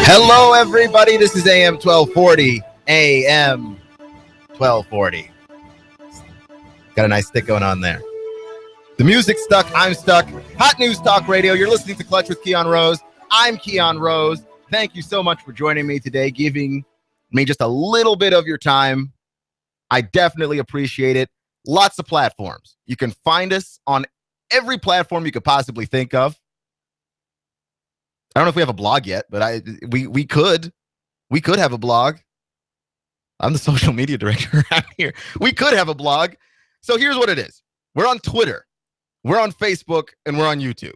Hello, everybody. This is AM 1240. AM 1240. Got a nice stick going on there. The music's stuck. I'm stuck. Hot News Talk Radio. You're listening to Clutch with Keon Rose. I'm Keon Rose. Thank you so much for joining me today, giving me just a little bit of your time. I definitely appreciate it. Lots of platforms. You can find us on every platform you could possibly think of. I don't know if we have a blog yet, but we could have a blog. I'm the social media director around here. We could have a blog. So here's what it is. We're on Twitter, we're on Facebook, and we're on YouTube.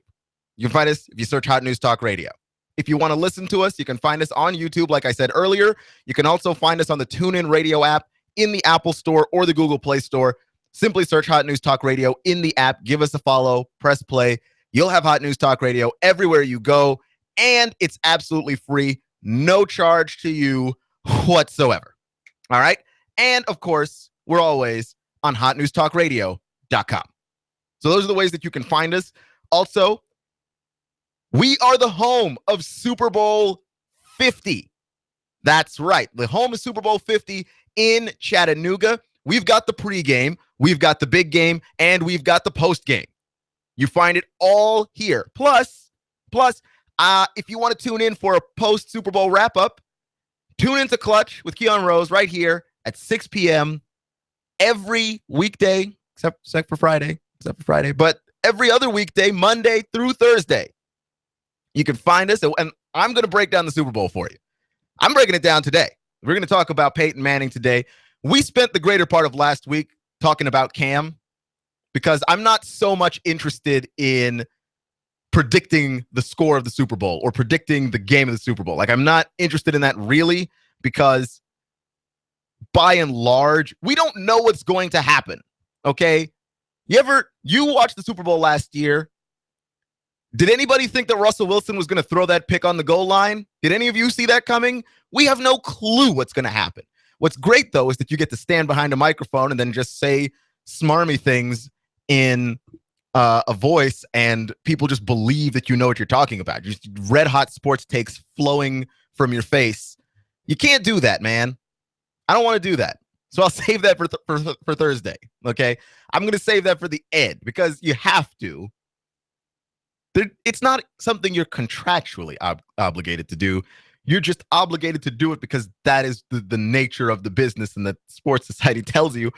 You can find us if you search Hot News Talk Radio. If you want to listen to us, you can find us on YouTube, like I said earlier. You can also find us on the TuneIn Radio app in the Apple Store or the Google Play Store. Simply search Hot News Talk Radio in the app. Give us a follow. Press play. You'll have Hot News Talk Radio everywhere you go. And it's absolutely free, no charge to you whatsoever. All right? And, of course, we're always on hotnewstalkradio.com. So those are the ways that you can find us. Also, we are the home of Super Bowl 50. That's right. The home of Super Bowl 50 in Chattanooga. We've got the pregame, we've got the big game, and we've got the postgame. You find it all here. Plus, if you want to tune in for a post-Super Bowl wrap-up, tune into Clutch with Keon Rose right here at 6 p.m. every weekday, except for Friday, but every other weekday, Monday through Thursday. You can find us, and I'm going to break down the Super Bowl for you. I'm breaking it down today. We're going to talk about Peyton Manning today. We spent the greater part of last week talking about Cam because I'm not so much interested in predicting the score of the Super Bowl or predicting the game of the Super Bowl. Like, I'm not interested in that really because by and large, we don't know what's going to happen. Okay. You watched the Super Bowl last year. Did anybody think that Rusell Wilson was going to throw that pick on the goal line? Did any of you see that coming? We have no clue what's going to happen. What's great, though, is that you get to stand behind a microphone and then just say smarmy things in a voice, and people just believe that you know what you're talking about. Just red hot sports takes flowing from your face. You can't do that, man. I don't want to do that. So I'll save that for Thursday. Okay, I'm going to save that for the end because you have to. It's not something you're contractually obligated to do. You're just obligated to do it because that is the nature of the business, and the sports society tells you.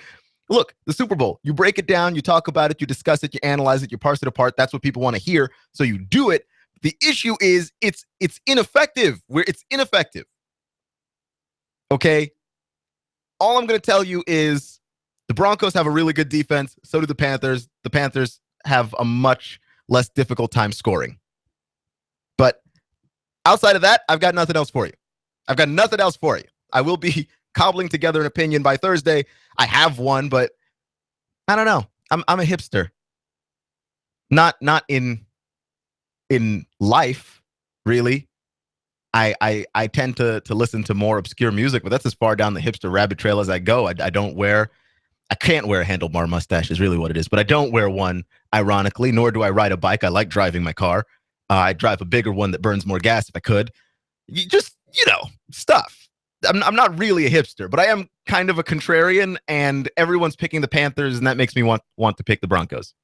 Look, the Super Bowl, you break it down, you talk about it, you discuss it, you analyze it, you parse it apart. That's what people want to hear. So you do it. The issue is it's ineffective. It's ineffective. Okay? All I'm going to tell you is the Broncos have a really good defense. So do the Panthers. The Panthers have a much less difficult time scoring. But outside of that, I've got nothing else for you. I will be cobbling together an opinion by Thursday. I have one, but I don't know. I'm a hipster. Not in life, really. I tend to listen to more obscure music, but that's as far down the hipster rabbit trail as I go. I can't wear a handlebar mustache is really what it is, but I don't wear one, ironically, nor do I ride a bike. I like driving my car. I drive a bigger one that burns more gas if I could. Stuff. I'm not really a hipster, but I am kind of a contrarian, and everyone's picking the Panthers, and that makes me want to pick the Broncos.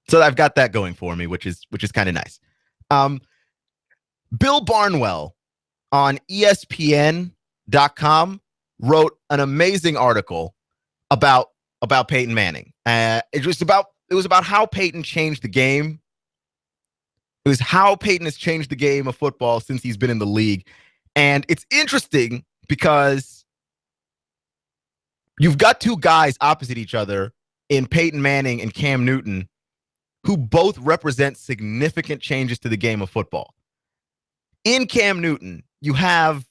So I've got that going for me, which is kind of nice. Bill Barnwell on ESPN.com wrote an amazing article about Peyton Manning. It was about how Peyton changed the game. It was how Peyton has changed the game of football since he's been in the league. And it's interesting because you've got two guys opposite each other in Peyton Manning and Cam Newton who both represent significant changes to the game of football. In Cam Newton, you have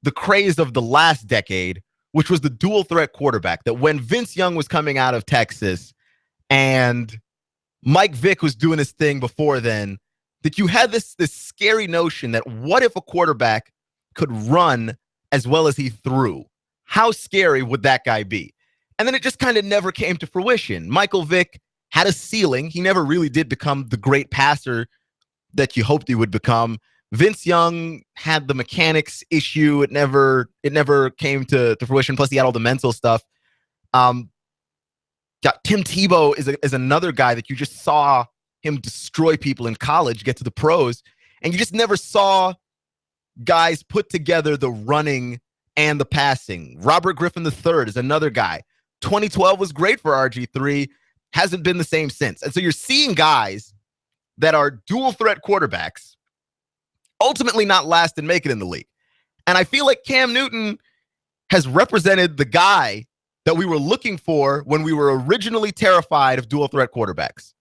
the craze of the last decade, which was the dual threat quarterback, that when Vince Young was coming out of Texas and Mike Vick was doing his thing before then, that you had this scary notion that what if a quarterback could run as well as he threw, how scary would that guy be? And then it just kind of never came to fruition. Michael Vick had a ceiling. He never really did become the great passer that you hoped he would become. Vince Young had the mechanics issue. It never came to fruition. Plus, he had all the mental stuff. Tim Tebow is another guy that you just saw him destroy people in college, get to the pros, and you just never saw guys put together the running and the passing. Robert Griffin III is another guy. 2012 was great for RG3, hasn't been the same since. And so you're seeing guys that are dual threat quarterbacks ultimately not last and make it in the league. And I feel like Cam Newton has represented the guy that we were looking for when we were originally terrified of dual threat quarterbacks.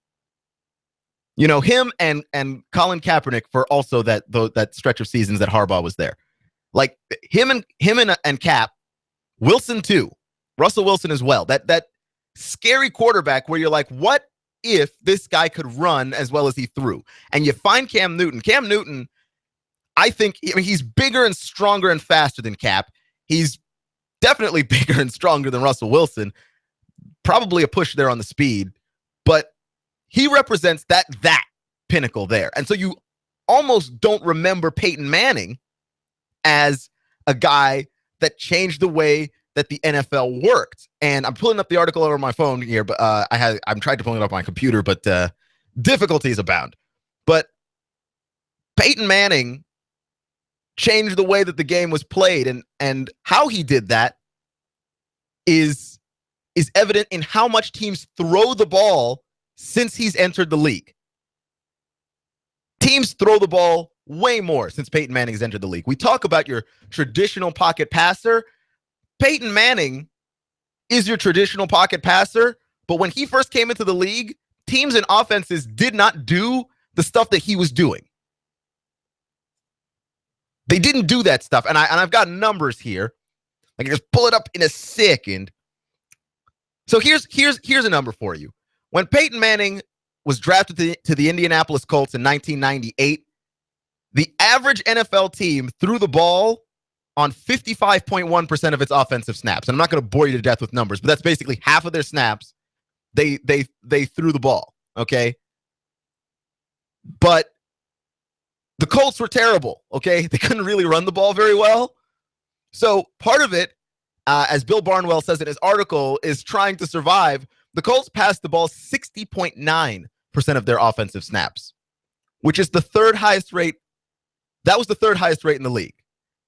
You know, him and Colin Kaepernick for also that stretch of seasons that Harbaugh was there. Like him and Cap, Wilson too, Russell Wilson as well. That scary quarterback where you're like, what if this guy could run as well as he threw? And you find Cam Newton. Cam Newton, I think, I mean, he's bigger and stronger and faster than Cap. He's definitely bigger and stronger than Russell Wilson. Probably a push there on the speed, but he represents that pinnacle there. And so you almost don't remember Peyton Manning as a guy that changed the way that the NFL worked. And I'm pulling up the article over my phone here, but I'm trying to pull it up on my computer, but difficulties abound. But Peyton Manning changed the way that the game was played, and how he did that is evident in how much teams throw the ball since he's entered the league. Teams throw the ball way more since Peyton Manning has entered the league. We talk about your traditional pocket passer. Peyton Manning is your traditional pocket passer, but when he first came into the league, teams and offenses did not do the stuff that he was doing. They didn't do that stuff, and I've got numbers here. I can just pull it up in a second. So here's a number for you. When Peyton Manning was drafted to the Indianapolis Colts in 1998, the average NFL team threw the ball on 55.1% of its offensive snaps. And I'm not going to bore you to death with numbers, but that's basically half of their snaps. They threw the ball, okay? But the Colts were terrible, okay? They couldn't really run the ball very well. So part of it, as Bill Barnwell says in his article, is trying to survive. The Colts passed the ball 60.9% of their offensive snaps, which is the third highest rate. That was the third highest rate in the league.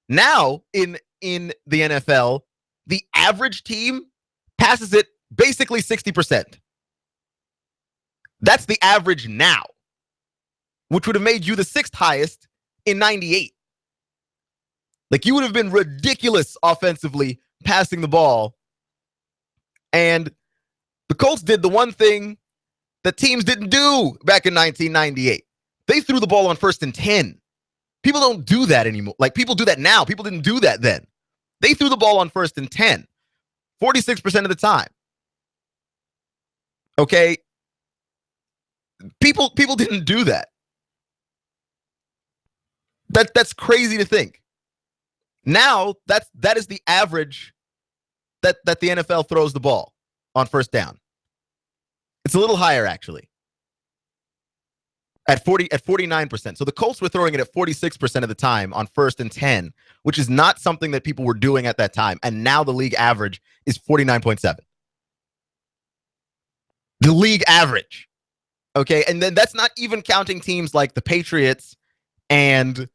Now, in the NFL, the average team passes it basically 60%. That's the average now, which would have made you the sixth highest in 98. Like, you would have been ridiculous offensively passing the ball. And the Colts did the one thing that teams didn't do back in 1998. They threw the ball on 1st and 10. People don't do that anymore. Like, people do that now. People didn't do that then. They threw the ball on 1st and 10, 46% of the time. Okay? People didn't do that. That's crazy to think. Now, that is the average that the NFL throws the ball on 1st down. It's a little higher, actually. At 49%. So the Colts were throwing it at 46% of the time on 1st and 10, which is not something that people were doing at that time. And now the league average is 49.7. The league average. Okay. And then that's not even counting teams like the Patriots and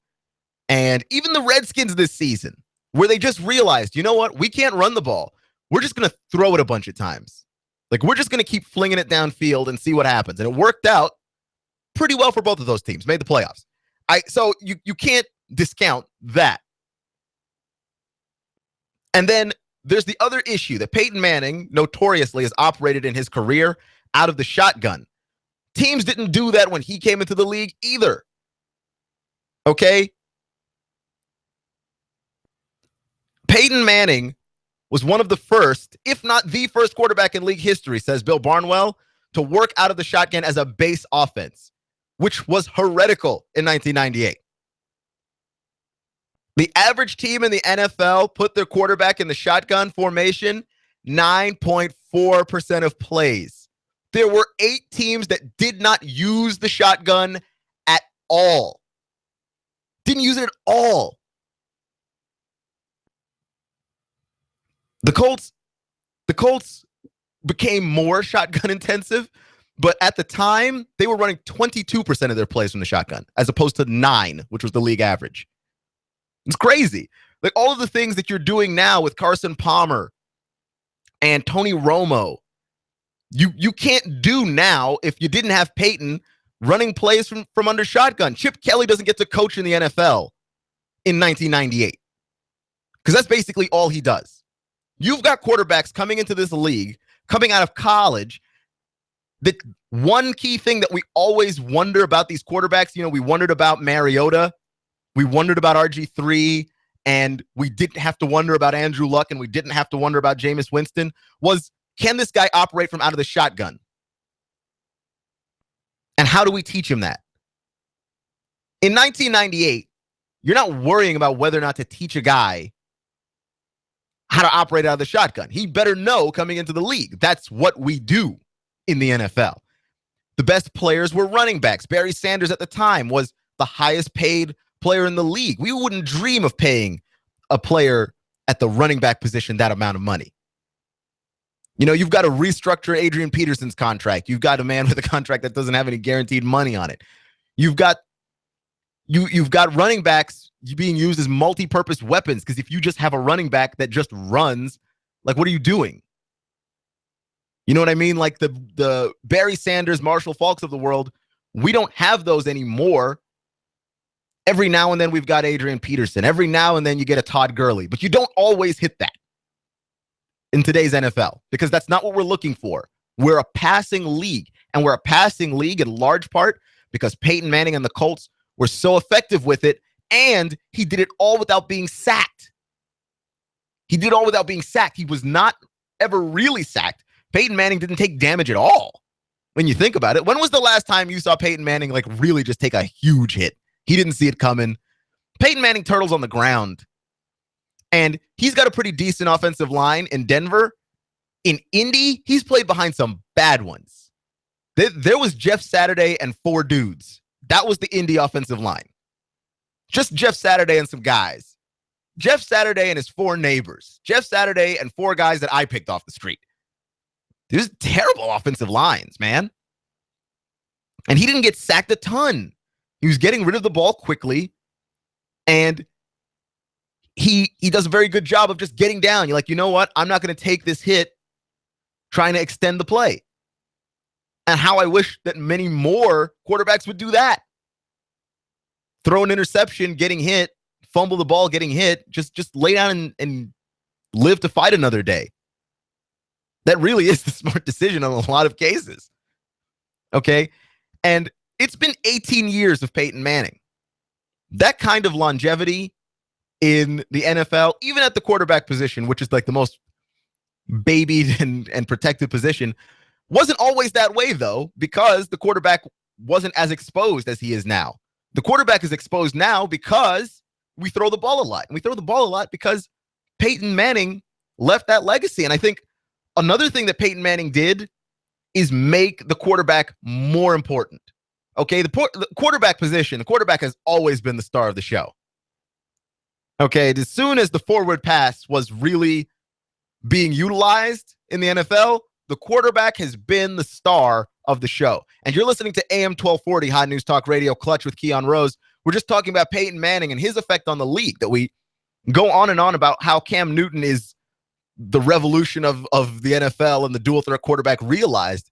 even the Redskins this season, where they just realized, you know what? We can't run the ball. We're just going to throw it a bunch of times. Like, we're just going to keep flinging it downfield and see what happens. And it worked out pretty well for both of those teams, made the playoffs. So you can't discount that. And then there's the other issue that Peyton Manning notoriously has operated in his career out of the shotgun. Teams didn't do that when he came into the league either. Okay? Peyton Manning was one of the first, if not the first quarterback in league history, says Bill Barnwell, to work out of the shotgun as a base offense, which was heretical in 1998. The average team in the NFL put their quarterback in the shotgun formation 9.4% of plays. There were 8 teams that did not use the shotgun at all. Didn't use it at all. The Colts became more shotgun intensive, but at the time, they were running 22% of their plays from the shotgun, as opposed to 9, which was the league average. It's crazy. Like all of the things that you're doing now with Carson Palmer and Tony Romo, you can't do now if you didn't have Peyton running plays from under shotgun. Chip Kelly doesn't get to coach in the NFL in 1998 because that's basically all he does. You've got quarterbacks coming into this league, coming out of college. The one key thing that we always wonder about these quarterbacks, we wondered about Mariota, we wondered about RG3, and we didn't have to wonder about Andrew Luck, and we didn't have to wonder about Jameis Winston, was can this guy operate from out of the shotgun? And how do we teach him that? In 1998, you're not worrying about whether or not to teach a guy how to operate out of the shotgun. He better know coming into the league. That's what we do in the NFL. The best players were running backs. Barry Sanders at the time was the highest paid player in the league. We wouldn't dream of paying a player at the running back position that amount of money. You've got to restructure Adrian Peterson's contract. You've got a man with a contract that doesn't have any guaranteed money on it. You've got running backs being used as multi-purpose weapons, because if you just have a running back that just runs, like, what are you doing? You know what I mean? Like the Barry Sanders, Marshall Faulks of the world, we don't have those anymore. Every now and then we've got Adrian Peterson. Every now and then you get a Todd Gurley, but you don't always hit that in today's NFL because that's not what we're looking for. We're a passing league, and we're a passing league in large part because Peyton Manning and the Colts were so effective with it, and he did it all without being sacked. He was not ever really sacked. Peyton Manning didn't take damage at all when you think about it. When was the last time you saw Peyton Manning really just take a huge hit? He didn't see it coming. Peyton Manning turtles on the ground. And he's got a pretty decent offensive line in Denver. In Indy, he's played behind some bad ones. There was Jeff Saturday and 4 dudes. That was the Indy offensive line. Just Jeff Saturday and some guys. Jeff Saturday and his 4 neighbors. Jeff Saturday and 4 guys that I picked off the street. These terrible offensive lines, man. And he didn't get sacked a ton. He was getting rid of the ball quickly. And he does a very good job of just getting down. You're like, you know what? I'm not going to take this hit trying to extend the play. And how I wish that many more quarterbacks would do that. Throw an interception, getting hit, fumble the ball, getting hit, just lay down and live to fight another day. That really is the smart decision in a lot of cases. Okay? And it's been 18 years of Peyton Manning. That kind of longevity in the NFL, even at the quarterback position, which is like the most babied and protected position, wasn't always that way, though, because the quarterback wasn't as exposed as he is now. The quarterback is exposed now because we throw the ball a lot. And we throw the ball a lot because Peyton Manning left that legacy. And I think another thing that Peyton Manning did is make the quarterback more important. Okay, the quarterback position, the quarterback has always been the star of the show. Okay, as soon as the forward pass was really being utilized in the NFL, the quarterback has been the star of the show. And you're listening to AM 1240 Hot News Talk Radio Clutch with Keon Rose. We're just talking about Peyton Manning and his effect on the league, that we go on and on about how Cam Newton is the revolution of the NFL and the dual threat quarterback realized.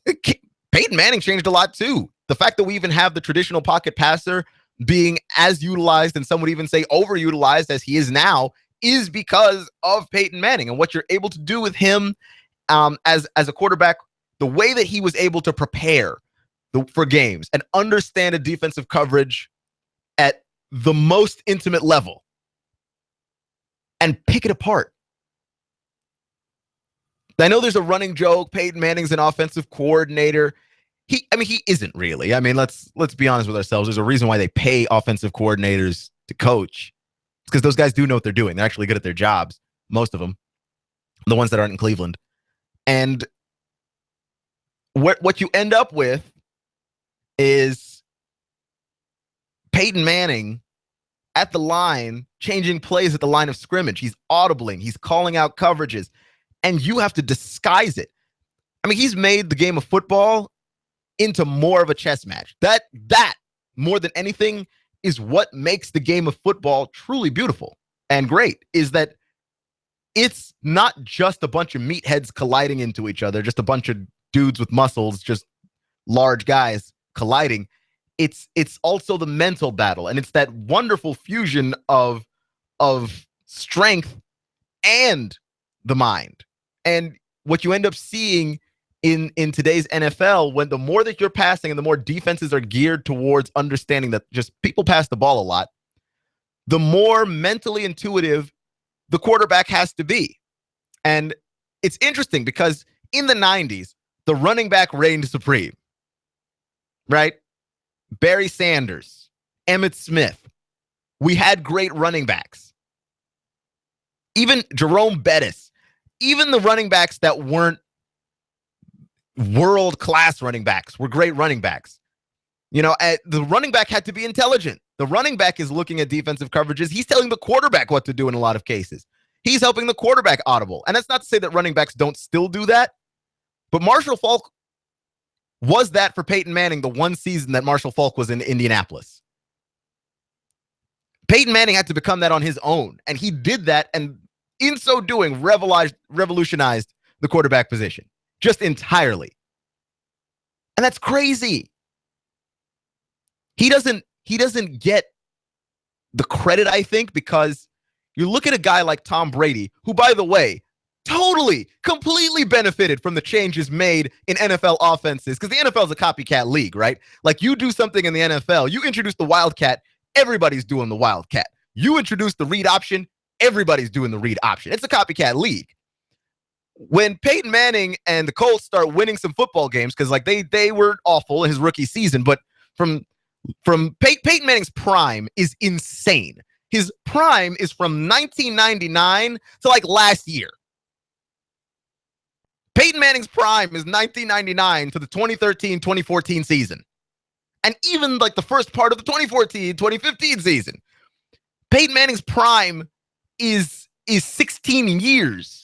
Peyton Manning changed a lot too. The fact that we even have the traditional pocket passer being as utilized, and some would even say overutilized as he is now, is because of Peyton Manning and what you're able to do with him as a quarterback, the way that he was able to prepare for games and understand a defensive coverage at the most intimate level and pick it apart. I know there's a running joke. Peyton Manning's an offensive coordinator. He isn't really. I mean, let's be honest with ourselves. There's a reason why they pay offensive coordinators to coach. because those guys do know what they're doing. They're actually good at their jobs, most of them, the ones that aren't in Cleveland. And what you end up with is Peyton Manning at the line, changing plays at the line of scrimmage. He's audibling. He's calling out coverages. And you have to disguise it. I mean, he's made the game of football into more of a chess match. That more than anything is what makes the game of football truly beautiful and great, is that it's not just a bunch of meatheads colliding into each other, just a bunch of dudes with muscles, just large guys colliding. It's also the mental battle, and it's that wonderful fusion of strength and the mind. And what you end up seeing in today's NFL, when the more that you're passing and the more defenses are geared towards understanding that just people pass the ball a lot, the more mentally intuitive the quarterback has to be. And it's interesting because in the 90s, the running back reigned supreme, right? Barry Sanders, Emmitt Smith. We had great running backs. Even Jerome Bettis. Even the running backs that weren't world-class running backs were great running backs. You know, the running back had to be intelligent. The running back is looking at defensive coverages. He's telling the quarterback what to do in a lot of cases. He's helping the quarterback audible. And that's not to say that running backs don't still do that. But Marshall Faulk was that for Peyton Manning the one season that Marshall Faulk was in Indianapolis. Peyton Manning had to become that on his own. And he did that, and in so doing, revolutionized the quarterback position. Just entirely. And that's crazy. He doesn't get the credit, I think, because you look at a guy like Tom Brady, who, by the way, totally, completely benefited from the changes made in NFL offenses, because the NFL is a copycat league, right? Like, you do something in the NFL, you introduce the Wildcat, everybody's doing the Wildcat. You introduce the read option, everybody's doing the read option. It's a copycat league. When Peyton Manning and the Colts start winning some football games, because like they were awful in his rookie season, but from Peyton Manning's prime is insane. His prime is from 1999 to like last year. Peyton Manning's prime is 1999 to the 2013-2014 season. And even like the first part of the 2014-2015 season. Peyton Manning's prime is 16 years.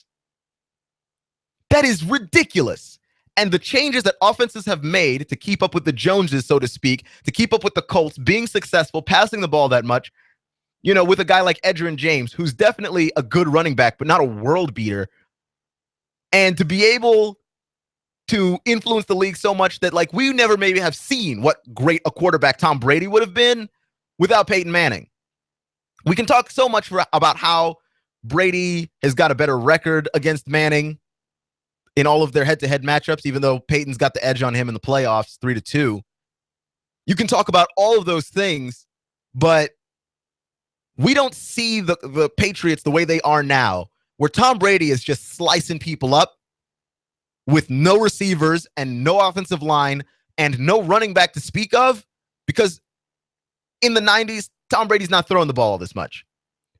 That is ridiculous. And the changes that offenses have made to keep up with the Joneses, so to speak, to keep up with the Colts being successful, passing the ball that much, you know, with a guy like Edgerrin James, who's definitely a good running back, but not a world beater. And to be able to influence the league so much that, like, we never maybe have seen what great a quarterback Tom Brady would have been without Peyton Manning. We can talk so much about how Brady has got a better record against Manning in all of their head-to-head matchups, even though Peyton's got the edge on him in the playoffs, 3-2. You can talk about all of those things, but we don't see the Patriots the way they are now, where Tom Brady is just slicing people up with no receivers and no offensive line and no running back to speak of, because in the 90s, Tom Brady's not throwing the ball all this much,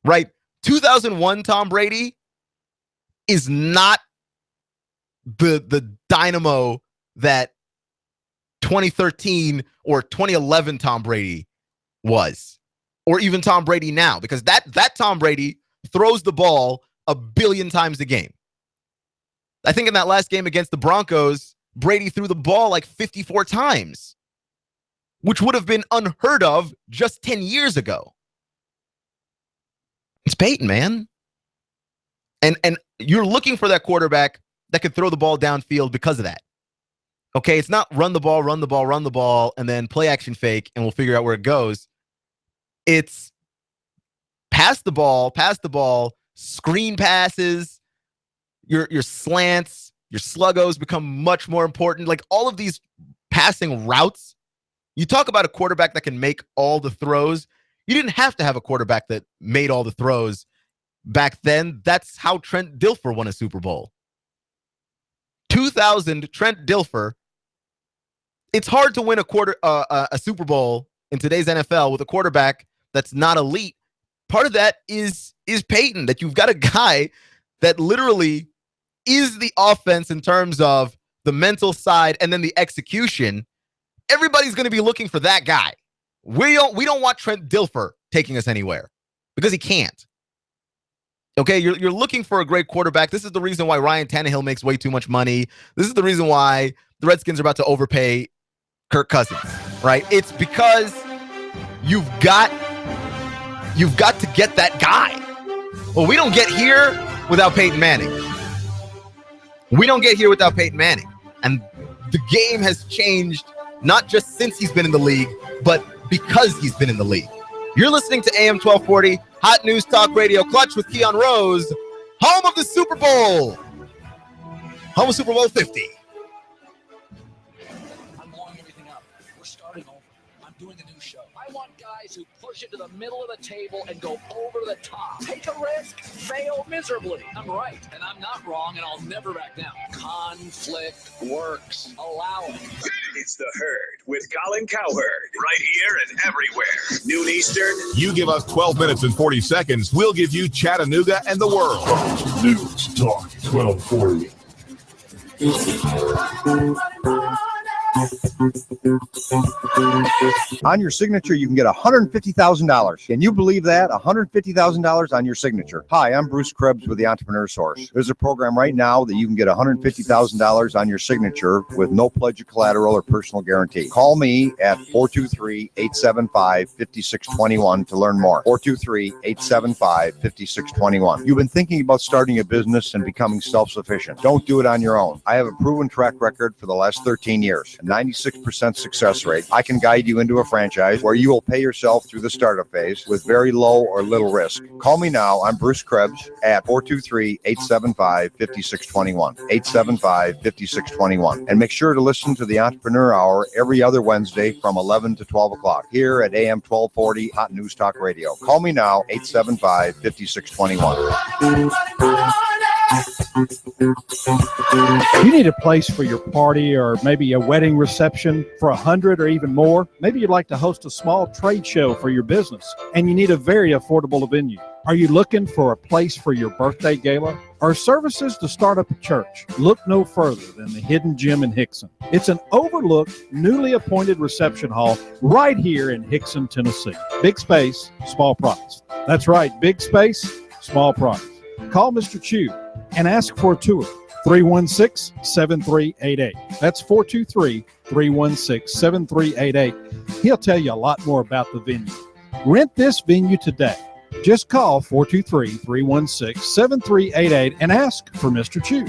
right? 2001 Tom Brady is not the dynamo that 2013 or 2011 Tom Brady was, or even Tom Brady now, because that Tom Brady throws the ball a billion times a game. I think in that last game against the Broncos, Brady threw the ball like 54 times, which would have been unheard of just 10 years ago. It's Peyton, man. And you're looking for that quarterback that could throw the ball downfield because of that. Okay, it's not run the ball, and then play action fake, and we'll figure out where it goes. It's pass the ball, screen passes, your slants, your sluggos become much more important. Like, all of these passing routes, you talk about a quarterback that can make all the throws. You didn't have to have a quarterback that made all the throws back then. That's how Trent Dilfer won a Super Bowl. 2000, Trent Dilfer. It's hard to win a Super Bowl in today's NFL with a quarterback that's not elite, part of that is Peyton, that you've got a guy that literally is the offense in terms of the mental side and then the execution. Everybody's going to be looking for that guy. We don't want Trent Dilfer taking us anywhere because he can't. Okay, you're looking for a great quarterback. This is the reason why Ryan Tannehill makes way too much money. This is the reason why the Redskins are about to overpay Kirk Cousins, right? It's because you've got to get that guy. Well, we don't get here without Peyton Manning. We don't get here without Peyton Manning. And the game has changed not just since he's been in the league, but because he's been in the league. You're listening to AM 1240, Hot News Talk Radio, Clutch with Keon Rose, home of the Super Bowl. Home of Super Bowl 50. I'm blowing everything up. We're starting over. I'm doing a new show. I want guys who push it to the middle of the table and go over the top. Take a risk, fail miserably. I'm right, and I'm not wrong, and I'll never back down. Conflict works. Allow it. It's The Herd with Colin Cowherd. Right here and everywhere. Noon Eastern. You give us 12 minutes and 40 seconds, we'll give you Chattanooga and the world. Fox News Talk 1240. On your signature, you can get $150,000. Can you believe that? $150,000 on your signature. Hi, I'm Bruce Krebs with the Entrepreneur Source. There's a program right now that you can get $150,000 on your signature with no pledge of collateral or personal guarantee. Call me at 423-875-5621 to learn more. 423-875-5621. You've been thinking about starting a business and becoming self-sufficient. Don't do it on your own. I have a proven track record for the last 13 years. A 96% success rate. I can guide you into a franchise where you will pay yourself through the startup phase with very low or little risk. Call me now. I'm Bruce Krebs at 423-875-5621. 875-5621. And make sure to listen to the Entrepreneur Hour every other Wednesday from 11 to 12 o'clock here at AM 1240 Hot News Talk Radio. Call me now. 875-5621. You need a place for your party or maybe a wedding reception for 100 or even more. Maybe you'd like to host a small trade show for your business and you need a very affordable venue. Are you looking for a place for your birthday gala or services to start up a church? Look no further than the Hidden Gem in Hickson. It's an overlooked, newly appointed reception hall right here in Hickson, Tennessee. Big space, small price. That's right, big space, small price. Call Mr. Chu and ask for a tour. 316-7388. That's 423-316-7388. He'll tell you a lot more about the venue. Rent this venue today. Just call 423-316-7388 and ask for Mr. Chu.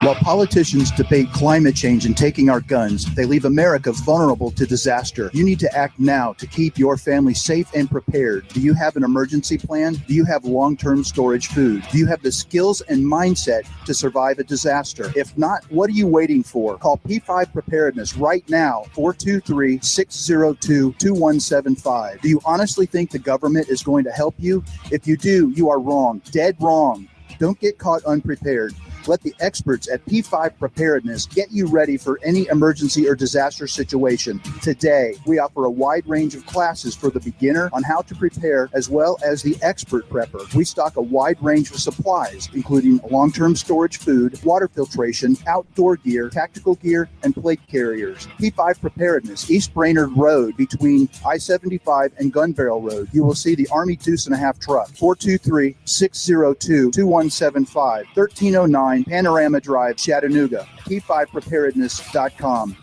While politicians debate climate change and taking our guns, they leave America vulnerable to disaster. You need to act now to keep your family safe and prepared. Do you have an emergency plan? Do you have long-term storage food? Do you have the skills and mindset to survive a disaster? If not, what are you waiting for? Call P5 Preparedness right now, 423-602-2175. Do you honestly think the government is going to help you? If you do, you are wrong, dead wrong. Don't get caught unprepared. Let the experts at P5 Preparedness get you ready for any emergency or disaster situation. Today, we offer a wide range of classes for the beginner on how to prepare, as well as the expert prepper. We stock a wide range of supplies, including long-term storage food, water filtration, outdoor gear, tactical gear, and plate carriers. P5 Preparedness, East Brainerd Road, between I-75 and Gun Barrel Road. You will see the Army Deuce and a Half truck. 423-602-2175, 1309 Panorama Drive, Chattanooga. P5Preparedness.com.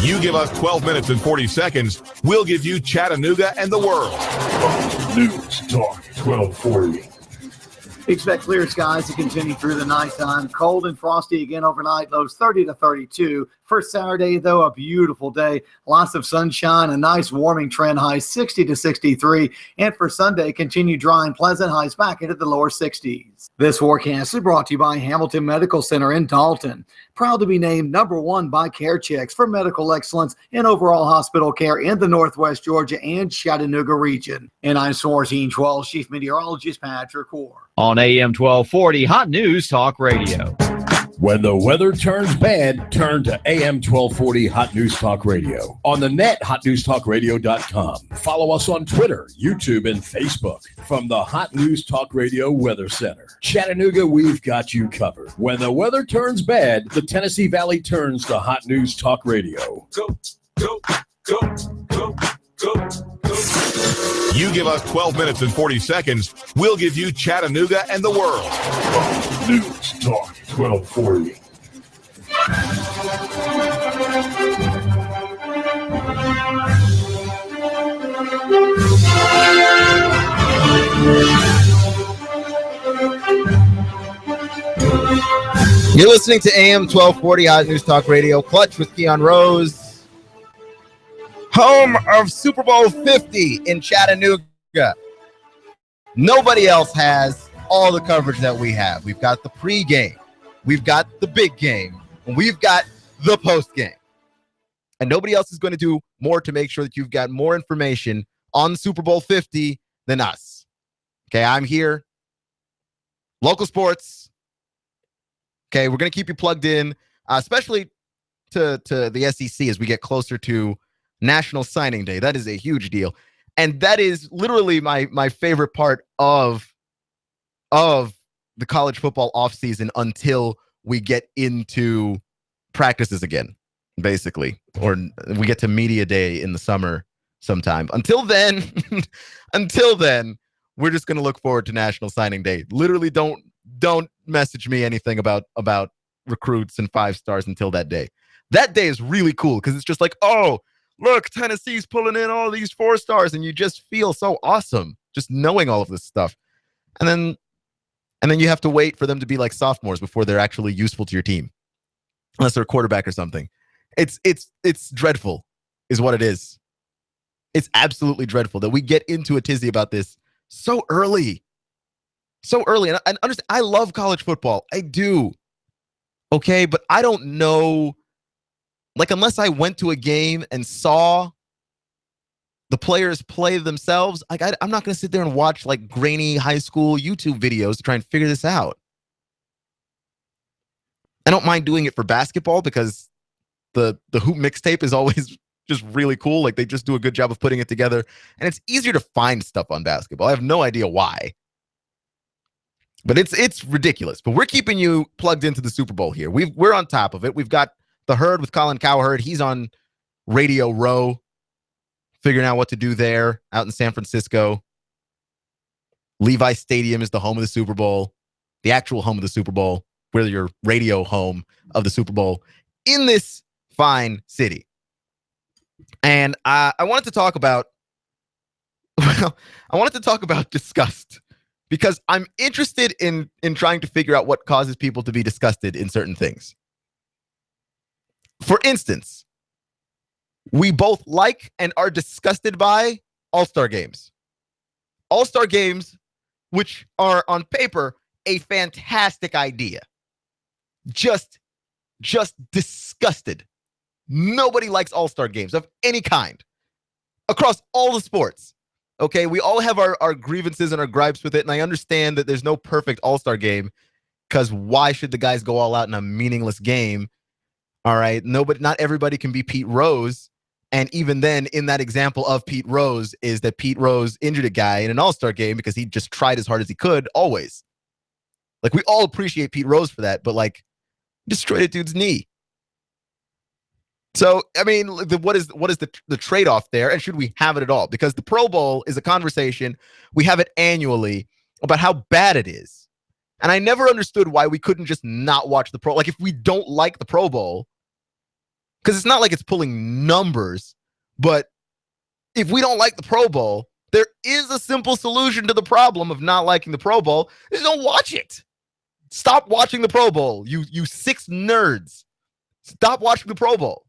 You give us 12 minutes and 40 seconds, we'll give you Chattanooga and the world. Fox News Talk 1240. Expect clear skies to continue through the nighttime. Cold and frosty again overnight, lows 30 to 32. For Saturday, though, a beautiful day. Lots of sunshine, a nice warming trend, highs 60 to 63. And for Sunday, continue dry and pleasant, highs back into the lower 60s. This forecast is brought to you by Hamilton Medical Center in Dalton. Proud to be named #1 by CareChecks for medical excellence in overall hospital care in the Northwest Georgia and Chattanooga region. And I'm 1412 Chief Meteorologist Patrick Hoare. On AM 1240, Hot News Talk Radio. When the weather turns bad, turn to AM 1240 Hot News Talk Radio. On the net, hotnewstalkradio.com. Follow us on Twitter, YouTube, and Facebook. From the Hot News Talk Radio Weather Center. Chattanooga, we've got you covered. When the weather turns bad, the Tennessee Valley turns to Hot News Talk Radio. Go, go, go, go, go, go. You give us 12 minutes and 40 seconds, we'll give you Chattanooga and the world. Fox News Talk 1240. You're listening to AM 1240 Hot News Talk Radio, Clutch with Keon Rose, home of Super Bowl 50 in Chattanooga. Nobody else has all the coverage that we have. We've got the pregame, we've got the big game, and we've got the postgame. And nobody else is going to do more to make sure that you've got more information on Super Bowl 50 than us. Okay, I'm here. Local sports. Okay, we're going to keep you plugged in, especially to the SEC as we get closer to National Signing Day. That is a huge deal. And that is literally my favorite part of the college football offseason until we get into practices again, basically. Or we get to media day in the summer sometime. Until then, we're just going to look forward to National Signing Day. Literally don't message me anything about recruits and 5-stars until that day. That day is really cool because it's just like, oh, look, Tennessee's pulling in all these 4-stars, and you just feel so awesome just knowing all of this stuff. And then you have to wait for them to be like sophomores before they're actually useful to your team, unless they're a quarterback or something. It's dreadful is what it is. It's absolutely dreadful that we get into a tizzy about this so early. And I understand, I love college football. I do. Okay, but I don't know, like, unless I went to a game and saw the players play themselves, like, I'm not going to sit there and watch, like, grainy high school YouTube videos to try and figure this out. I don't mind doing it for basketball because the hoop mixtape is always just really cool. Like, they just do a good job of putting it together. And it's easier to find stuff on basketball. I have no idea why. But it's ridiculous. But we're keeping you plugged into the Super Bowl here. We're on top of it. We've got The Herd with Colin Cowherd. He's on Radio Row, figuring out what to do there out in San Francisco. Levi Stadium is the home of the Super Bowl, the actual home of the Super Bowl, where your radio home of the Super Bowl in this fine city. And I wanted to talk about, disgust. Because I'm interested in trying to figure out what causes people to be disgusted in certain things. For instance, we both like and are disgusted by all-star games. All-star games, which are on paper a fantastic idea. Just disgusted. Nobody likes all-star games of any kind across all the sports. Okay, we all have our grievances and our gripes with it, and I understand that there's no perfect all-star game because why should the guys go all out in a meaningless game? All right, not everybody can be Pete Rose, and even then, in that example of Pete Rose, is that Pete Rose injured a guy in an all-star game because he just tried as hard as he could, always. Like, we all appreciate Pete Rose for that, but, like, destroyed a dude's knee. So, I mean, what is the trade-off there, and should we have it at all? Because the Pro Bowl is a conversation. We have it annually about how bad it is. And I never understood why we couldn't just not watch the Pro. Like, if we don't like the Pro Bowl, because it's not like it's pulling numbers, but if we don't like the Pro Bowl, there is a simple solution to the problem of not liking the Pro Bowl. Just don't watch it. Stop watching the Pro Bowl, you 6 nerds. Stop watching the Pro Bowl.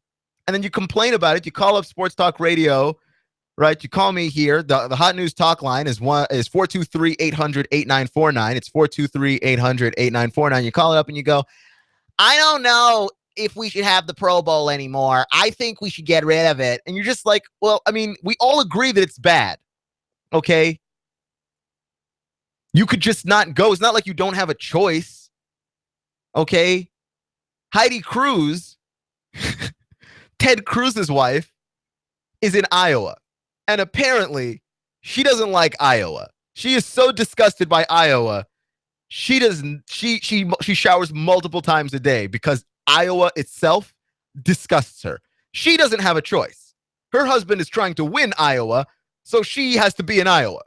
And then you complain about it. You call up Sports Talk Radio, right? You call me here. The Hot News Talk line is 423-800-8949. It's 423-800-8949. You call it up and you go, I don't know if we should have the Pro Bowl anymore. I think we should get rid of it. And you're just like, well, I mean, we all agree that it's bad. Okay? You could just not go. It's not like you don't have a choice. Okay? Heidi Cruz, Ted Cruz's wife, is in Iowa. And apparently, she doesn't like Iowa. She is so disgusted by Iowa. She showers multiple times a day because Iowa itself disgusts her. She doesn't have a choice. Her husband is trying to win Iowa, so she has to be in Iowa.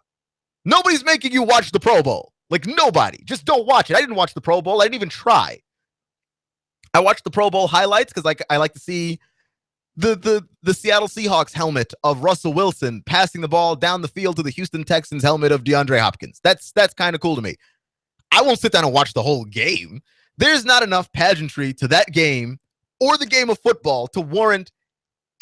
Nobody's making you watch the Pro Bowl. Like, nobody. Just don't watch it. I didn't watch the Pro Bowl. I didn't even try. I watched the Pro Bowl highlights because I like to see the Seattle Seahawks helmet of Russell Wilson passing the ball down the field to the Houston Texans helmet of DeAndre Hopkins. That's kind of cool to me. I won't sit down and watch the whole game. There's not enough pageantry to that game or the game of football to warrant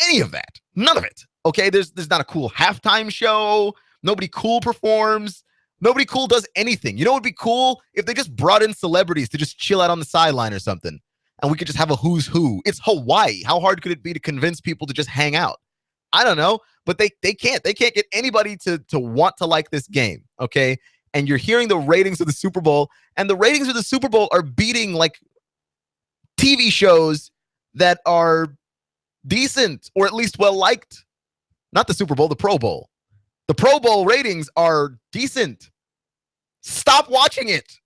any of that. None of it. Okay, there's not a cool halftime show. Nobody cool performs. Nobody cool does anything. You know what would be cool? If they just brought in celebrities to just chill out on the sideline or something, and we could just have a who's who. It's Hawaii. How hard could it be to convince people to just hang out? I don't know, but they can't. They can't get anybody to want to like this game, okay? And you're hearing the ratings of the Super Bowl, and the ratings of the Super Bowl are beating, like, TV shows that are decent or at least well-liked. Not the Super Bowl, the Pro Bowl. The Pro Bowl ratings are decent. Stop watching it.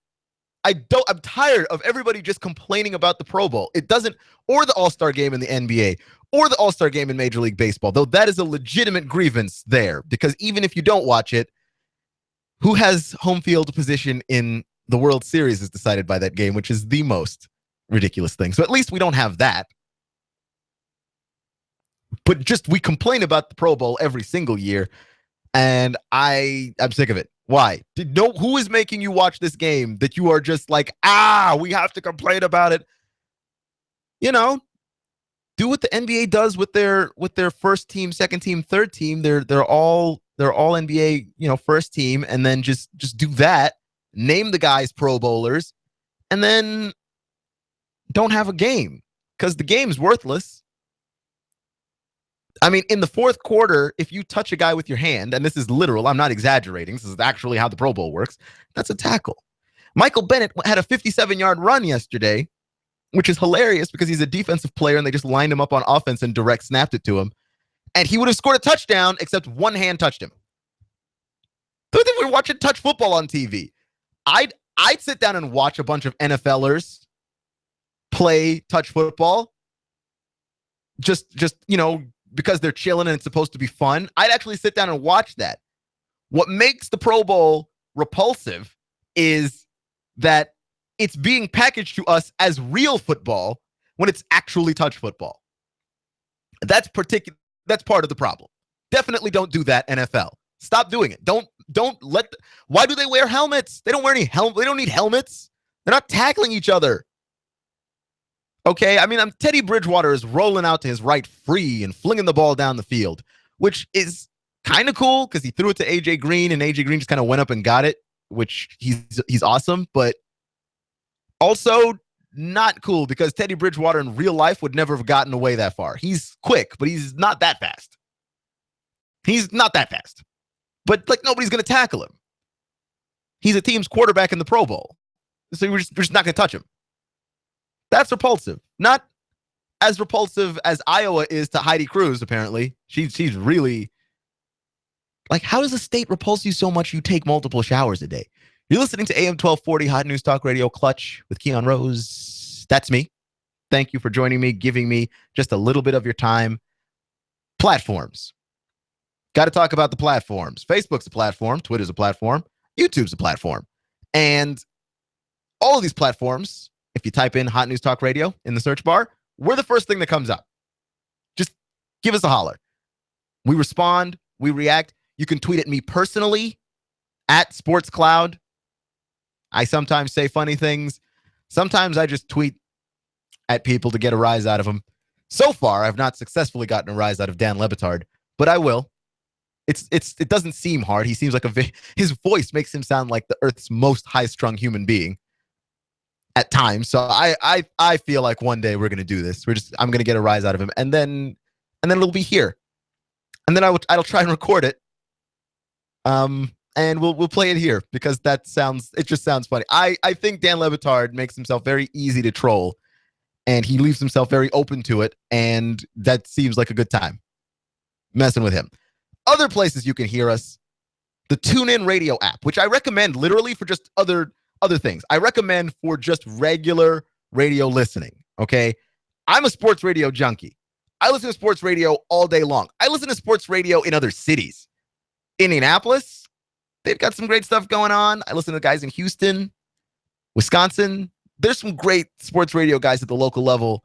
I'm tired of everybody just complaining about the Pro Bowl. It doesn't, or the All-Star game in the NBA, or the All-Star game in Major League Baseball, though that is a legitimate grievance there, because even if you don't watch it, who has home field position in the World Series is decided by that game, which is the most ridiculous thing. So at least we don't have that. But just, we complain about the Pro Bowl every single year, and I'm sick of it. Why? Who is making you watch this game that you are just like, we have to complain about it? You know, do what the NBA does with their first team, second team, third team. They're all NBA, first team, and then just do that. Name the guys Pro Bowlers, and then don't have a game, because the game's worthless. I mean, in the fourth quarter, if you touch a guy with your hand, and this is literal, I'm not exaggerating, this is actually how the Pro Bowl works, that's a tackle. Michael Bennett had a 57-yard run yesterday, which is hilarious because he's a defensive player and they just lined him up on offense and direct snapped it to him. And he would have scored a touchdown, except one hand touched him. Don't think we're watching touch football on TV. I'd sit down and watch a bunch of NFLers play touch football. Just because they're chilling and it's supposed to be fun. I'd actually sit down and watch that. What makes the Pro Bowl repulsive is that it's being packaged to us as real football when it's actually touch football. That's part of the problem. Definitely don't do that, NFL. Stop doing it. Don't let. Why do they wear helmets? They don't wear any helmet. They don't need helmets. They're not tackling each other. Okay, I mean, Teddy Bridgewater is rolling out to his right free and flinging the ball down the field, which is kind of cool because he threw it to AJ Green and AJ Green just kind of went up and got it, which he's awesome, but also not cool because Teddy Bridgewater in real life would never have gotten away that far. He's quick, but he's not that fast. But like nobody's going to tackle him. He's a team's quarterback in the Pro Bowl, so we're just not going to touch him. That's repulsive. Not as repulsive as Iowa is to Heidi Cruz, apparently. She's really... Like, how does a state repulse you so much you take multiple showers a day? You're listening to AM 1240 Hot News Talk Radio Clutch with Keon Rose. That's me. Thank you for joining me, giving me just a little bit of your time. Platforms. Got to talk about the platforms. Facebook's a platform. Twitter's a platform. YouTube's a platform. And all of these platforms... If you type in Hot News Talk Radio in the search bar, we're the first thing that comes up. Just give us a holler. We respond. We react. You can tweet at me personally at SportsCloud. I sometimes say funny things. Sometimes I just tweet at people to get a rise out of them. So far, I've not successfully gotten a rise out of Dan Le Batard, but I will. It doesn't seem hard. He seems like his voice makes him sound like the Earth's most high-strung human being. At times, so I feel like one day we're gonna do this. I'm gonna get a rise out of him, and then it'll be here, and then I'll try and record it, and we'll play it here because it just sounds funny. I think Dan Le Batard makes himself very easy to troll, and he leaves himself very open to it, and that seems like a good time messing with him. Other places you can hear us, the TuneIn Radio app, which I recommend literally for just other things. I recommend for just regular radio listening, okay? I'm a sports radio junkie. I listen to sports radio all day long. I listen to sports radio in other cities. Indianapolis, they've got some great stuff going on. I listen to the guys in Houston, Wisconsin. There's some great sports radio guys at the local level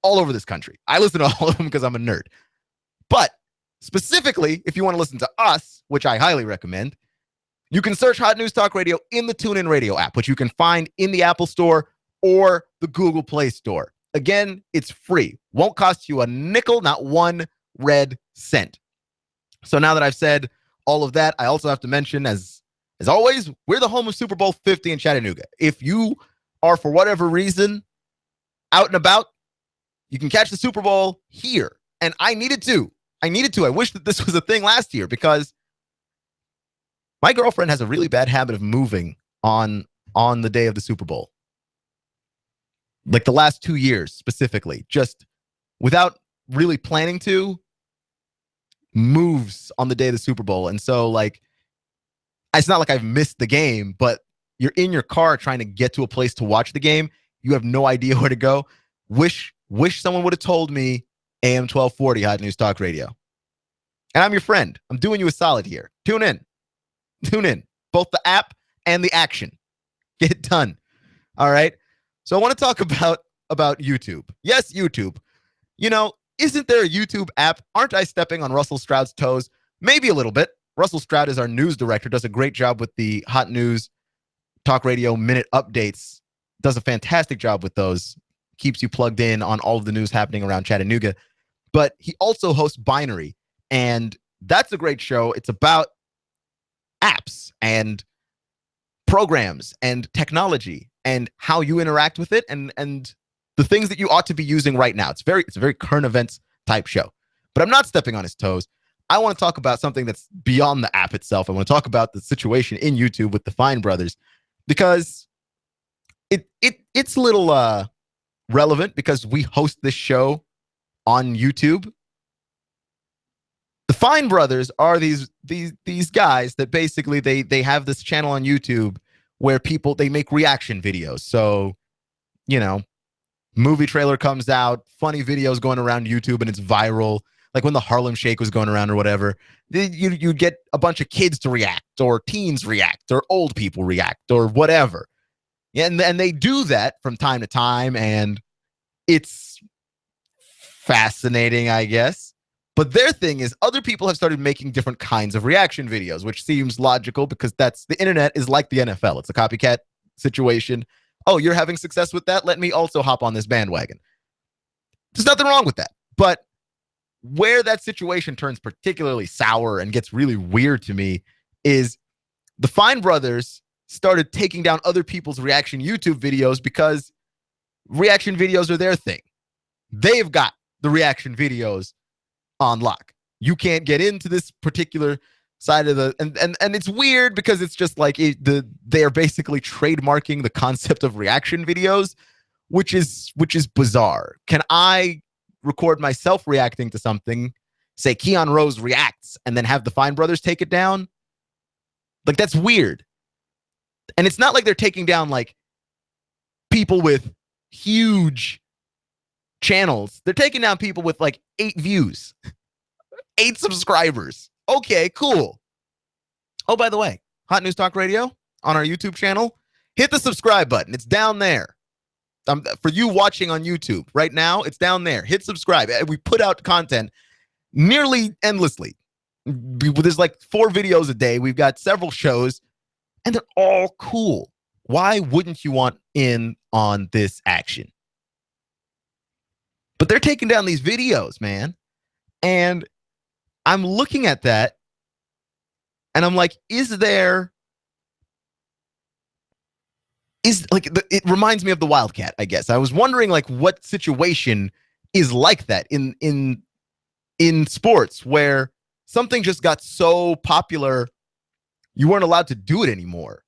all over this country. I listen to all of them because I'm a nerd. But specifically, if you want to listen to us, which I highly recommend, you can search Hot News Talk Radio in the TuneIn Radio app, which you can find in the Apple Store or the Google Play Store. Again, it's free. Won't cost you a nickel, not 1 red cent. So now that I've said all of that, I also have to mention, as always, we're the home of Super Bowl 50 in Chattanooga. If you are, for whatever reason, out and about, you can catch the Super Bowl here. And I needed to. I wish that this was a thing last year because my girlfriend has a really bad habit of moving on the day of the Super Bowl. Like the last 2 years specifically, just without really planning to, moves on the day of the Super Bowl. And so, like, it's not like I've missed the game, but you're in your car trying to get to a place to watch the game. You have no idea where to go. Wish someone would have told me AM 1240 Hot News Talk Radio. And I'm your friend. I'm doing you a solid here. Tune in. Both the app and the action. Get it done. All right. So I want to talk about YouTube. Yes, YouTube. You know, isn't there a YouTube app? Aren't I stepping on Rusell Stroud's toes? Maybe a little bit. Rusell Stroud is our news director, does a great job with the Hot News Talk Radio Minute Updates. Does a fantastic job with those. Keeps you plugged in on all of the news happening around Chattanooga. But he also hosts Binary, and that's a great show. It's about apps and programs and technology and how you interact with it and the things that you ought to be using right now. It's a very current events type show. But I'm not stepping on his toes. I want to talk about something that's beyond the app itself. I want to talk about the situation in YouTube with the Fine brothers, because it's a little relevant because we host this show on YouTube. The Fine brothers are these guys that basically they have this channel on YouTube where they make reaction videos. So, you know, movie trailer comes out, funny videos going around YouTube, and it's viral. Like when the Harlem Shake was going around or whatever, you get a bunch of kids to react, or teens react, or old people react, or whatever. And they do that from time to time, and it's fascinating, I guess. But their thing is other people have started making different kinds of reaction videos, which seems logical because the internet is like the NFL. It's a copycat situation. Oh, you're having success with that? Let me also hop on this bandwagon. There's nothing wrong with that. But where that situation turns particularly sour and gets really weird to me is the Fine brothers started taking down other people's reaction YouTube videos because reaction videos are their thing. They've got the reaction videos on lock. You can't get into this particular side of the and it's weird because it's just like they are basically trademarking the concept of reaction videos, which is bizarre. Can I record myself reacting to something, say Keon Rose reacts, and then have the Fine brothers take it down? Like, that's weird. And it's not like they're taking down like people with huge channels. They're taking down people with like 8 views, 8 subscribers. Okay, cool. Oh, by the way, Hot News Talk Radio on our YouTube channel, hit the subscribe button. It's down there. For you watching on YouTube right now, it's down there. Hit subscribe. We put out content nearly endlessly. There's like 4 videos a day. We've got several shows, and they're all cool. Why wouldn't you want in on this action? But they're taking down these videos, man. And I'm looking at that, and I'm like, it reminds me of the Wildcat, I guess. I was wondering, like, what situation is like that in sports where something just got so popular you weren't allowed to do it anymore,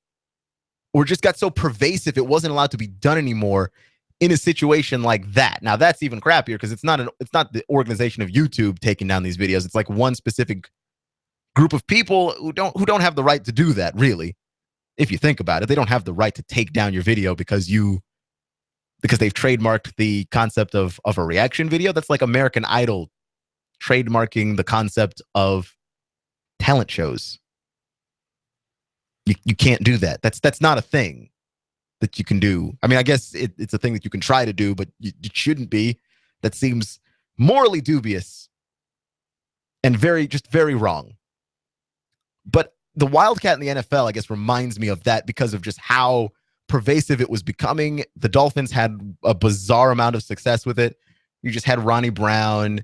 or just got so pervasive it wasn't allowed to be done anymore. in a situation like that. Now that's even crappier because it's not the organization of YouTube taking down these videos. It's like one specific group of people who don't have the right to do that, really. If you think about it, they don't have the right to take down your video because they've trademarked the concept of a reaction video. That's like American Idol trademarking the concept of talent shows. You can't do that. That's not a thing that you can do. I mean, I guess it's a thing that you can try to do, but it shouldn't be. That seems morally dubious and very wrong. But the Wildcat in the NFL, I guess, reminds me of that because of just how pervasive it was becoming. The Dolphins had a bizarre amount of success with it. You just had Ronnie Brown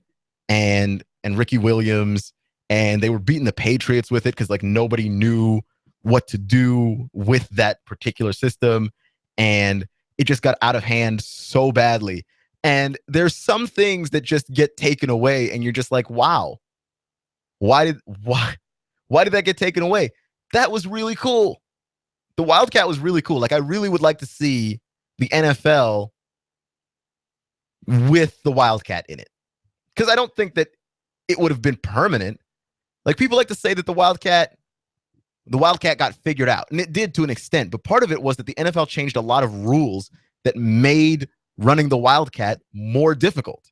and Ricky Williams, and they were beating the Patriots with it because like nobody knew what to do with that particular system, and it just got out of hand so badly. And there's some things that just get taken away, and you're just like, wow, why did that get taken away? That was really cool. The Wildcat was really cool. Like, I really would like to see the NFL with the Wildcat in it, because I don't think that it would have been permanent. Like, people like to say that the Wildcat got figured out, and it did to an extent, but part of it was that the NFL changed a lot of rules that made running the Wildcat more difficult.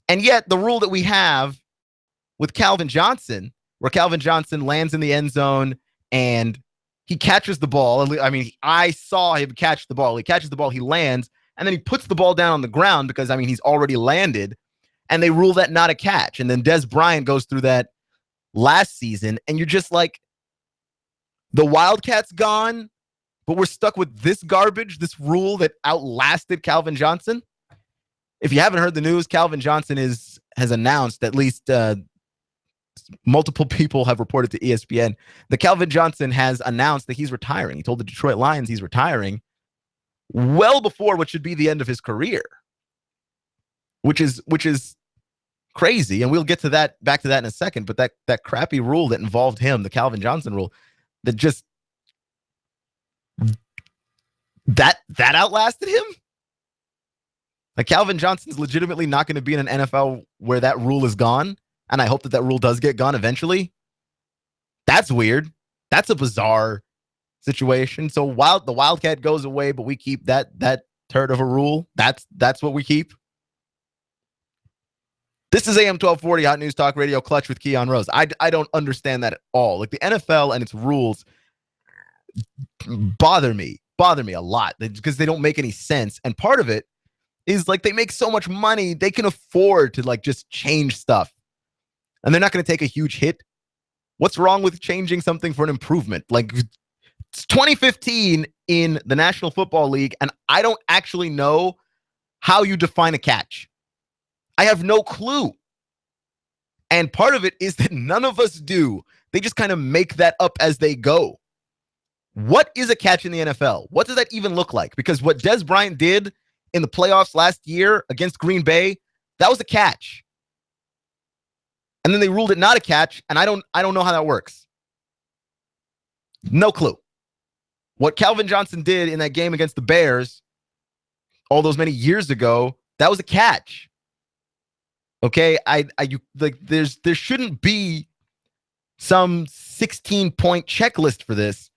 And yet the rule that we have with Calvin Johnson, where Calvin Johnson lands in the end zone and he catches the ball. I mean, I saw him catch the ball. He catches the ball, he lands, and then he puts the ball down on the ground because, I mean, he's already landed, and they rule that not a catch. And then Des Bryant goes through that last season, and you're just like, the Wildcat's gone, but we're stuck with this garbage, this rule that outlasted Calvin Johnson. If you haven't heard the news, Calvin Johnson has announced, at least multiple people have reported to ESPN, that Calvin Johnson has announced that he's retiring. He told the Detroit Lions he's retiring well before what should be the end of his career, which is crazy. And we'll get to that, back to that in a second. But that crappy rule that involved him, the Calvin Johnson rule, that just that outlasted him. Like, Calvin Johnson's legitimately not going to be in an NFL where that rule is gone. And I hope that rule does get gone eventually. That's weird. That's a bizarre situation. So while the Wildcat goes away, but we keep that turd of a rule, that's what we keep. This is AM 1240 Hot News Talk Radio, Clutch with Keon Rose. I don't understand that at all. Like, the NFL and its rules bother me a lot because they don't make any sense. And part of it is, like, they make so much money, they can afford to, like, just change stuff. And they're not going to take a huge hit. What's wrong with changing something for an improvement? Like, it's 2015 in the National Football League, and I don't actually know how you define a catch. I have no clue. And part of it is that none of us do. They just kind of make that up as they go. What is a catch in the NFL? What does that even look like? Because what Des Bryant did in the playoffs last year against Green Bay, that was a catch. And then they ruled it not a catch, and I don't know how that works. No clue. What Calvin Johnson did in that game against the Bears all those many years ago, that was a catch. Okay, there shouldn't be some 16-point checklist for this.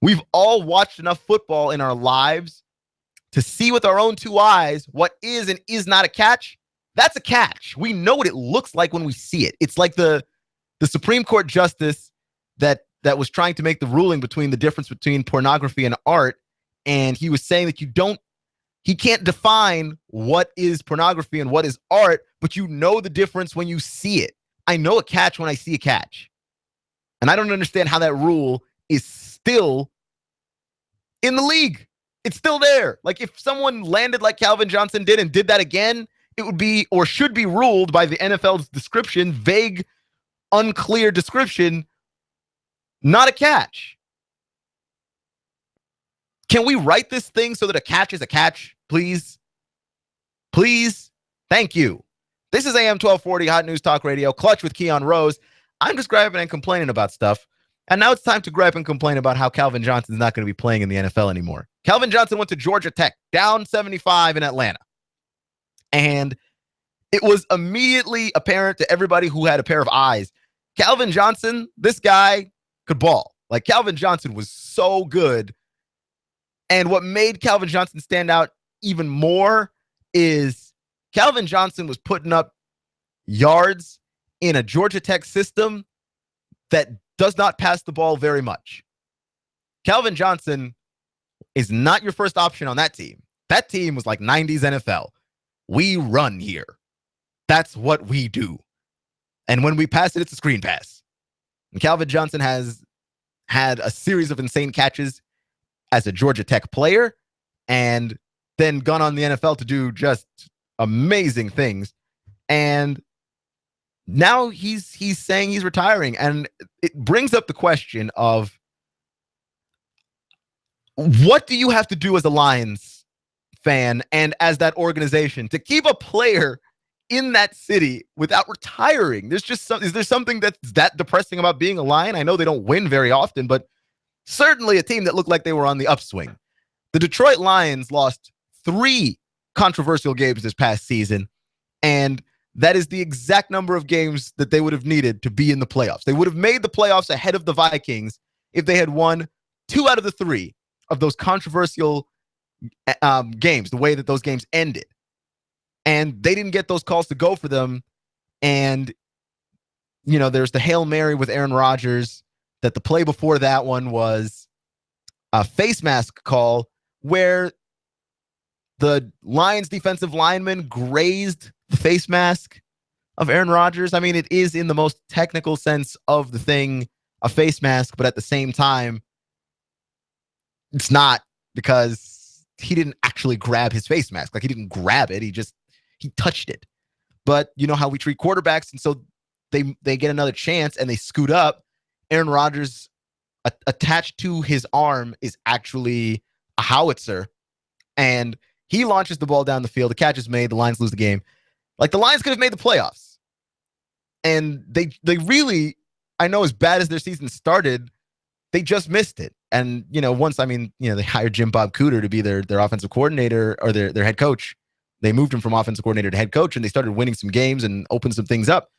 We've all watched enough football in our lives to see with our own two eyes what is and is not a catch. That's a catch. We know what it looks like when we see it. It's like the Supreme Court justice that was trying to make the ruling between the difference between pornography and art, and he was saying that he can't define what is pornography and what is art, but you know the difference when you see it. I know a catch when I see a catch. And I don't understand how that rule is still in the league. It's still there. Like, if someone landed like Calvin Johnson did and did that again, it would be, or should be, ruled by the NFL's description, vague, unclear description, not a catch. Can we write this thing so that a catch is a catch, please? Please? Thank you. This is AM 1240 Hot News Talk Radio, Clutch with Keon Rose. I'm just griping and complaining about stuff. And now it's time to gripe and complain about how Calvin Johnson's not going to be playing in the NFL anymore. Calvin Johnson went to Georgia Tech, down 75 in Atlanta. And it was immediately apparent to everybody who had a pair of eyes. Calvin Johnson, this guy could ball. Like, Calvin Johnson was so good. And what made Calvin Johnson stand out even more is Calvin Johnson was putting up yards in a Georgia Tech system that does not pass the ball very much. Calvin Johnson is not your first option on that team. That team was like 90s NFL. We run here. That's what we do. And when we pass it, it's a screen pass. And Calvin Johnson has had a series of insane catches as a Georgia Tech player and then gone on the NFL to do just amazing things. And now he's saying he's retiring. And it brings up the question of, what do you have to do as a Lions fan and as that organization to keep a player in that city without retiring? There's just is there something that's that depressing about being a Lion? I know they don't win very often, but certainly a team that looked like they were on the upswing. The Detroit Lions lost 3 controversial games this past season, and that is the exact number of games that they would have needed to be in the playoffs. They would have made the playoffs ahead of the Vikings if they had won 2 out of the 3 of those controversial games, the way that those games ended. And they didn't get those calls to go for them. And, you know, there's the Hail Mary with Aaron Rodgers, that the play before that one was a face mask call where the Lions defensive lineman grazed the face mask of Aaron Rodgers. I mean, it is in the most technical sense of the thing a face mask, but at the same time, it's not, because he didn't actually grab his face mask. Like, he didn't grab it. He touched it. But you know how we treat quarterbacks. And so they get another chance and they scoot up. Aaron Rodgers attached to his arm is actually a howitzer. And he launches the ball down the field. The catch is made. The Lions lose the game. Like, the Lions could have made the playoffs. And they really, I know, as bad as their season started, they just missed it. And, you know, they hired Jim Bob Cooter to be their offensive coordinator, or their head coach. They moved him from offensive coordinator to head coach, and they started winning some games and opened some things up.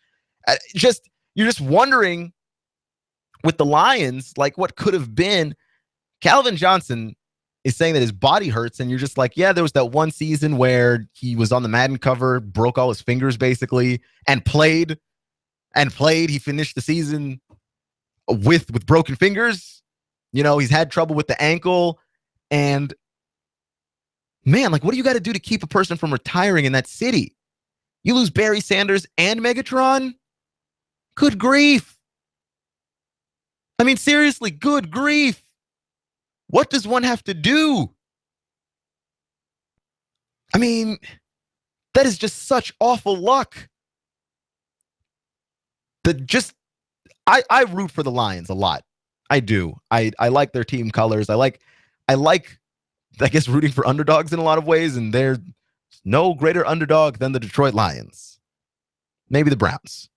You're just wondering with the Lions, like, what could have been. Calvin Johnson is saying that his body hurts, and you're just like, yeah, there was that one season where he was on the Madden cover, broke all his fingers basically, and played. He finished the season with broken fingers. You know, he's had trouble with the ankle. And man, like, what do you got to do to keep a person from retiring in that city? You lose Barry Sanders and Megatron? Good grief. I mean, seriously, good grief. What does one have to do? I mean, that is just such awful luck. I root for the Lions a lot. I do. I like their team colors. I like, I guess, rooting for underdogs in a lot of ways, and there's no greater underdog than the Detroit Lions. Maybe the Browns,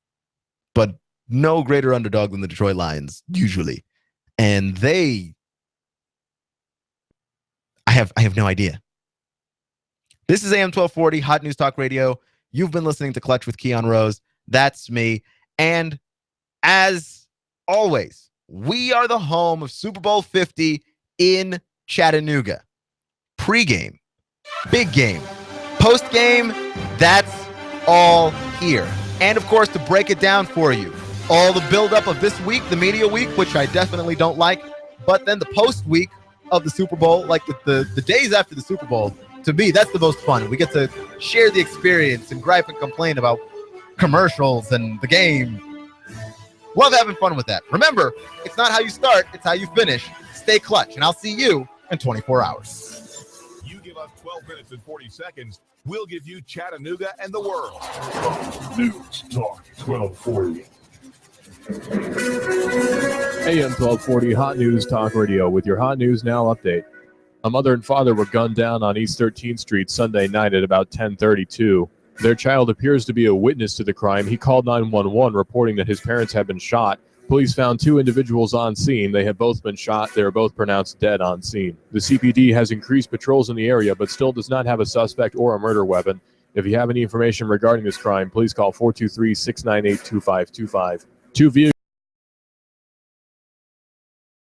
but no greater underdog than the Detroit Lions, usually. And I have no idea. This is AM 1240, Hot News Talk Radio. You've been listening to Clutch with Keon Rose. That's me. And as always, we are the home of Super Bowl 50 in Chattanooga. Pre-game, big game, post-game, that's all here. And of course, to break it down for you, all the buildup of this week, the media week, which I definitely don't like, but then the post-week of the Super Bowl, like the days after the Super Bowl, to me, that's the most fun. We get to share the experience and gripe and complain about commercials and the game. Love having fun with that. Remember, it's not how you start, it's how you finish. Stay clutch, and I'll see you in 24 hours. You give us 12 minutes and 40 seconds, we'll give you Chattanooga and the world. News Talk 1240. AM 1240 Hot News Talk Radio with your Hot News Now update. A mother and father were gunned down on East 13th Street Sunday night at about 10:32. Their child appears to be a witness to the crime. He called 911 reporting that his parents had been shot. Police found 2 individuals on scene. They had both been shot. They were both pronounced dead on scene. The CPD has increased patrols in the area, but still does not have a suspect or a murder weapon. If you have any information regarding this crime, please call 423-698-2525. 2 vehicles